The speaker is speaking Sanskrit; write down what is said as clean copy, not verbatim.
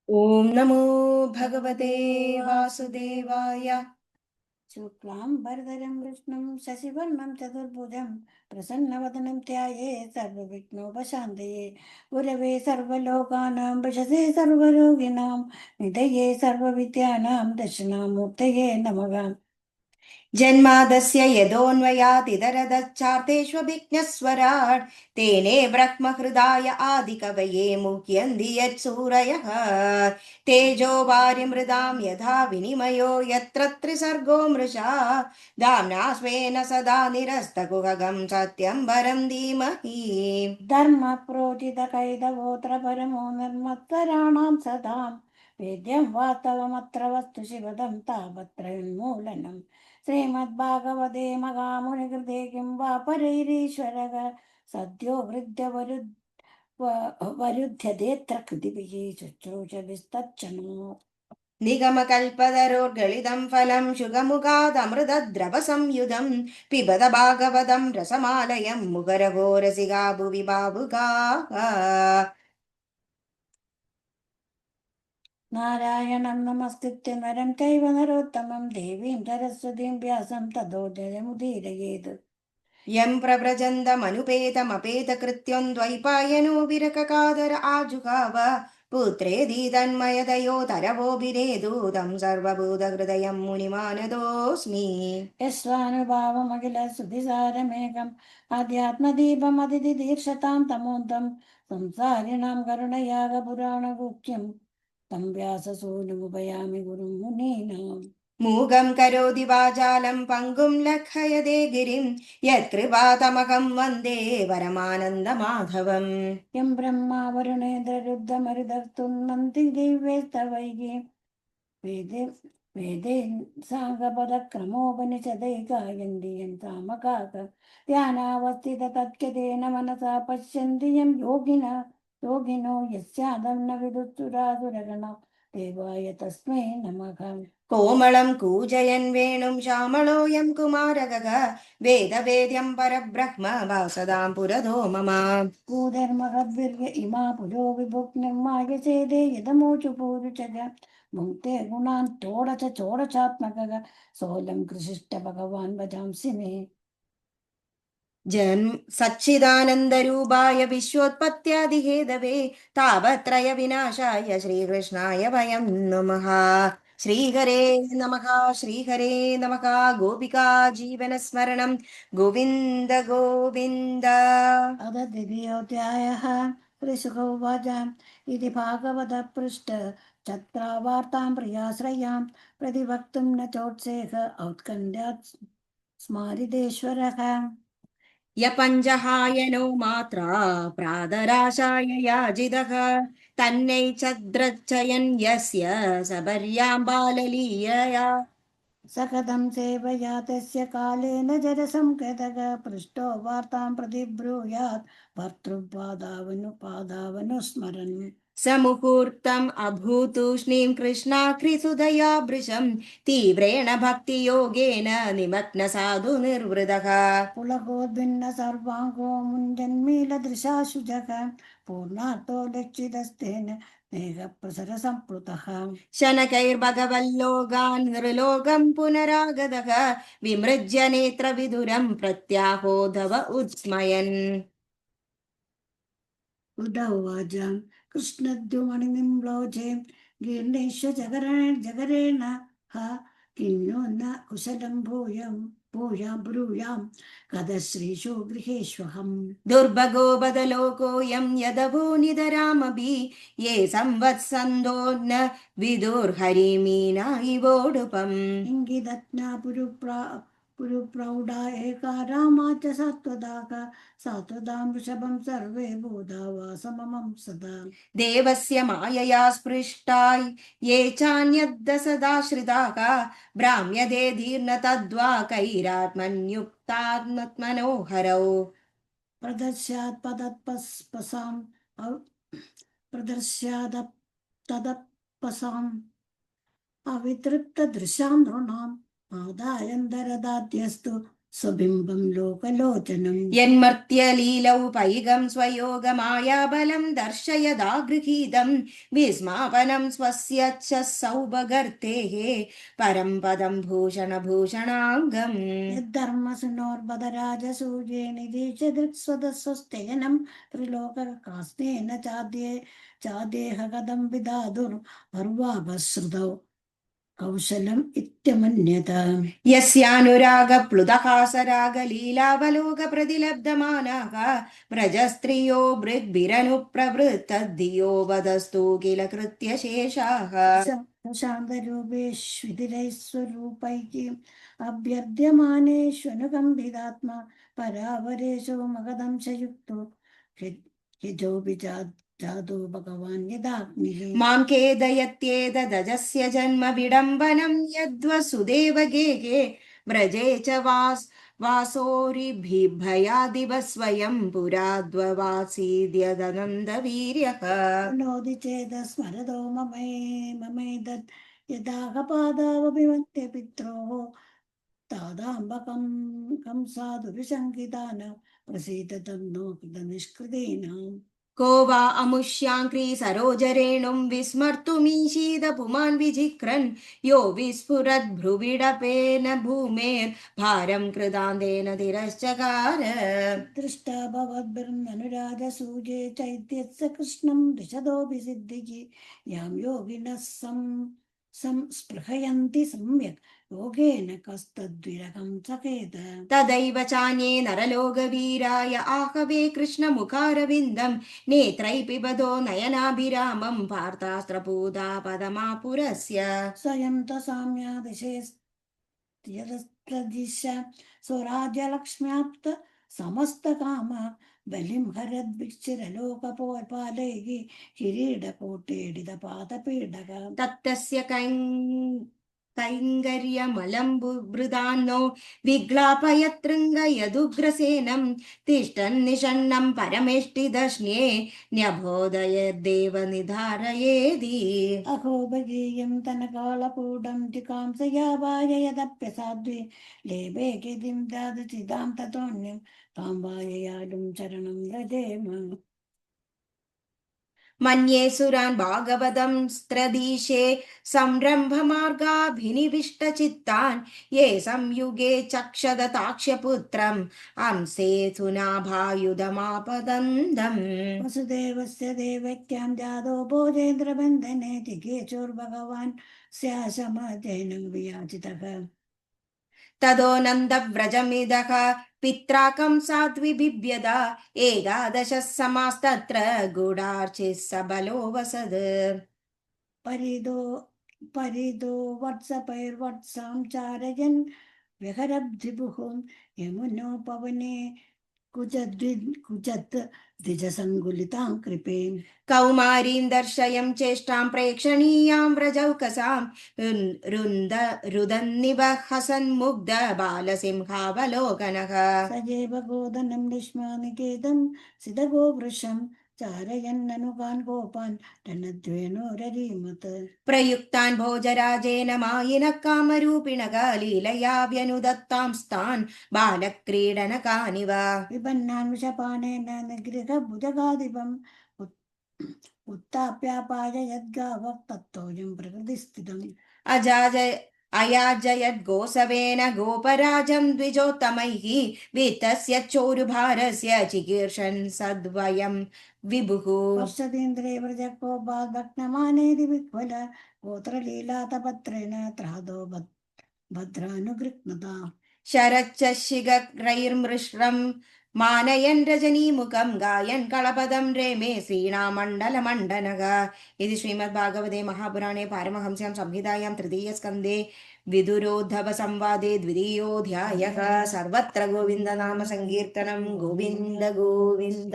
ॐ नमो भगवते वासुदेवाय। शुक्लाम्बरधरं विष्णुं शशिवर्णं चतुर्भुजं प्रसन्नवदनं ध्यायेत् सर्वविघ्नोपशान्तये। गुरवे सर्वलोकानां विषसे सर्वरोगिणां निधये सर्वविद्यानां दक्षिणामूर्तये नमः। जन्मादस्य यदोऽन्वयातितरदच्चार्तेष्वभिज्ञस्वराट् तेने ब्रह्महृदाय आदिकवये मुह्यन्ति यत्सूरयः। तेजो वारिमृदां यथा विनिमयो यत्र त्रिसर्गो मृषा दाम्ना स्वेन सदा निरस्तकुहकं सत्यं परं धीमहि। धर्मप्रोचितकैतवोऽत्र परमो निर्मत्सराणां सदां वेद्यं वास्तवमत्र वस्तु शिवदं तावत्रयोन्मूलनम्। श्रीमद्भागवते महामुनिकृते किं वा परैरीश्वरः सद्यो वरुध्यतेऽत्र कृतिभिः शुश्रूषभिस्तच्छनो। निगमकल्पतरोर्गलितं फलं शुगमुखादमृतद्रवसंयुधं पिबत भागवतं रसमालयं मुखरघोरसिगा भुवि भावुकाः। नारायणं नमस्कृत्य नरं चैव नरोत्तमं देवीं सरस्वतीं व्यासं ततो जयमुदीरयेत्। यं प्रव्रजन्तमनुपेतमपेतकृत्यं द्वैपायनो विरककादर आजुहाव पुत्रेदि तन्मयतयोतरवोभिरेदूतं सर्वभूतहृदयं मुनिमानतोऽस्मि। यस्वानुभावमखिलश्रुतिसारमेकम् आध्यात्मदीपमतिदीर्षतां तमोन्दं संसारिणां करुणयागपुराणगुह्यं तं व्याससूनुमुपयामि गुरुं मुनीनाम्। मूगं करोति वाचालं पङ्गुं लङ्घयते गिरिं यत्कृपातमकं वन्दे परमानन्दमाधवम्। यं ब्रह्मा वरुणेन्द्ररुद्रमरुदस्तुन्वन्ति दिव्यैस्तवैः वेदे वेदे साङ्गपदक्रमोपनिषदै गायन्ति यं सामगाग ध्यानावस्थित तत्कितेन मनसा पश्यन्ति यं योगिनो यस्यादं न विदुःसुरासुरगणा देवाय तस्मै नमः। कोमलं कूजयन् वेणुं श्यामलोऽयं कुमारगः वेदवेद्यं परब्रह्म वासदां पुरतो मम। भूधर्महद्भिर्य इमा पुरो विभुक्निर्मायसेदे यदमोचु पूरुषज भुङ्क्ते गुणान् चोडचात्मकः सोऽलं कृषिष्ट भगवान् भजांसि मे। जन्म सच्चिदानन्दरूपाय विश्वोत्पत्त्यादिहेदवे तापत्रय विनाशाय श्रीकृष्णाय वयं नमः। श्रीहरे नमः। श्रीहरे नमः। गोपिका जीवनस्मरणं गोविन्द गोविन्द। अथ द्वितीयोऽध्यायः। श्रीशुक उवाच इति भागवतः पृष्ठ चत्रावार्तां प्रियाश्रयां प्रतिवक्तुं न चोत्सेह औत्कण्ठ्यात् स्मारितेश्वरः। यपञ्जहायनो मात्रा प्रातराशाय याजितः तन्नै चद्रच्चयन् यस्य सबर्यां बाललीयया स कथं सेवया तस्य कालेन जरसंकृतः पृष्टो वार्तां प्रतिब्रूयात् भर्तृपादावनुस्मरन्। स मुहूर्तम् अभूतूष्णीं कृष्णाकृसुदया भृशं तीव्रेण भक्तियोगेन निमग्न साधु निर्वृतः पुलकोद्भिन्न सर्वाङ्गो मुञ्जन्मीलदृशाशुजः पूर्णार्थो लक्षितस्तेन देहप्रसरसम्प्लुतः। शनकैर्भगवल्लोकान् नृलोकं पुनरागतः विमृज्य नेत्रविदुरं प्रत्याहोधव उस्मयन्। उवाच कृष्णद्युमणिनिं लोचे गीर्णेश्व जगरेण ह किन्यो न कुशलं भूयां ब्रूयां कदा श्रीशो गृहेष्वहम्। दुर्भगो बदलोकोऽयं यदभूनिधरामपि ये संवत्सन्तो न विदुर्हरिमीना इवोडुपम्। इङ्गिदज्ञा पुरुप्रौढा एका रामा च सात्वदां वृषभं सर्वे बोधा वा सममं सदा। देवस्य मायया स्पृष्टा ये चान्यद्दशदाश्रिताः भ्राम्यते दीर्न तद्वाकैरात्मन्युक्तात्मनोहरौ प्रदर्श्यात् तदपसाम् अवितृप्तदृशां नृणाम् आदायन्दरदाद्यस्तु സ്വബിംബം ലോകലോചനം യന്മർത്യലീലൗപൈകം സ്വയോഗമായാബലം ദർശയദാഗൃഹീതം വിസ്മാപനം സ്വസ്യ च സൗഭഗർത്തേः പരം പദം ഭൂഷണഭൂഷണാംഗം യദ്ധർമ്മസുനോർബധരാജസൂര്യെ നിരീക്ഷദൃക്സ്വതസ്വസ്തേനം ത്രിലോകകാസ്തേന ചാദേഹകഥം വിധാതുർ പർവാപശ്രുതൗ കൗശലം ഇത്യമന്യത യസ്യാനുരാഗപ്ലുതഹാസരാഗലീലാവലോകപ്രതിലബ്ധമാനാः വ്രജസ്ത്രിയോ മൃഗ്ഭിരനുപ്രവൃത്തദ്ധിയോ വദസ്തു കില കൃത്യശേഷാः ശാന്തരൂപേഷ്വിതിരൈസ്വരൂപൈः അഭ്യർദ്ധ്യമാനേഷ്വനുകമ്പിതാത്മാ പരാവരേശോ മകദംശയുക്തോ യജോപി ജാതോ ഭഗവാൻ യദാഗ്നിഃ മാം ഖേദയത്യേതദജസ്യ ജന്മ വിഡംബനം യദ്വസുദേവ ഗേഹേ വ്രജേ ച വാസോരിഭിഭയാദിവ സ്വയം പുരാദ്വവാസീദ്യദനന്ദവീര്യഃ നോദി ചേതസ്മരതോ മമൈതത് യഥാഹപാദാവഭിവന്ത്യ പിത്രോः താദാംബകം കംസാദുരുശങ്കിതാന പ്രസീദതം നോ കൃതനിഷ്കൃതീനാം को वा अमुष्याङ्क्री सरोजरेणुं विस्मर्तुमीशीद पुमान् विजिक्रन् यो विस्फुरद्भ्रुविडपेन भूमेर्भारं कृदान्तेन तिरश्चकार दृष्टा भवद्भिर्ननुराजसूये चैत्यस्य कृष्णं दिशदोऽपि सिद्धिः यां योगिनः संस्पृहयन्ति सम्यक् योगेन कस्तद्विरहं सखेद तदैव चान्ये नरलोकवीराय आहवे कृष्णमुखारविन्दं नेत्रै पिबदो नयनाभिरामं पार्थास्त्रपूता पदमापुरस्य स्वयं तसाम्यादिशेस्त्यदस्त्रदिश स्वराज्यलक्ष्म्याप्त समस्तकाम बलिं हरद्भिक्षिरलोकपालैः किरीटकोटेडितपादपीडक तप्तस्य कैङ्गर्यमलम्बुभृदान्नो विग्लापयतृङ्गयदुग्रसेनं तिष्ठन्निषण्णं परमेष्टिदश्न्ये न्यबोधयद्देव निधारयेदि अहो भगीयं तनकालकूटं टिकांसयावाय यदप्यसाध्वे लेभे किदिं दादचिदां ततोऽन्यं तां वाययालुं चरणं व्रजेम मन्ये सुरान् भागवतं स्त्रदीशे संरम्भमार्गाभिनिविष्टचित्तान् ये संयुगे चक्षदताक्ष्यपुत्रम् अंसेतुनाभायुधमापदन्दम् वसुदेवस्य देवक्यां जातो भोजेन्द्रबन्धने तिकेचोर्भगवान् स्याशमजैनं वियाचितः तदो नन्दव्रजमिदः पित्रा कंसाद्विबिभ्यद एकादशः समास्तत्र गूढार्चिः सबलो वसद् परिदो वत्सपैर्वत्सां चारयन् विहरब्धिभुः यमुनोपवने कुजत् द्विजसङ्गुलितां कृपे कौमारीं दर्शयं चेष्टां प्रेक्षणीयां व्रजौकसां रुदन्निवहसन्मुग्ध बालसिंहावलोकनः सजेव गोदनं निष्मानिकेतं सिदगोवृषं चारयन्ननुकान् गोपान् रणद्वेनोररीमत् प्रयुक्तान् भोजराजेन मायिनः कामरूपिणः लीलया व्यनुदत्तांस्तान् बालक्रीडनकानिव विपन्नान् विषपानेन निगृहभुजगाधिपम् उत्थाप्यापाययद्गावः तत्तोऽयं प्रकृतिस्थितम् अयाजयद्गोसवेन गोपराजं द्विजोत्तमैः वित्तस्य चोरुभारस्य चिकीर्षन् सद्वयं विभुः वर्षतीन्द्रे व्रजकोपाद्भक्नमानेति विह्वल गोत्रलीलातपत्रेण त्रादो भद्रानुगृह्णता शरच्च शिगरैर्मृष्ट्रं मानयन् रजनीमुखं गायन् कलपदं रेमे श्रीणामण्डलमण्डनः इति श्रीमद्भागवते महापुराणे पारमहंस्यां संहितायां तृतीयस्कन्धे विदुरोद्धवसंवादे द्वितीयोऽध्यायः सर्वत्र गोविन्दनामसङ्कीर्तनं गोविन्द गोविन्द।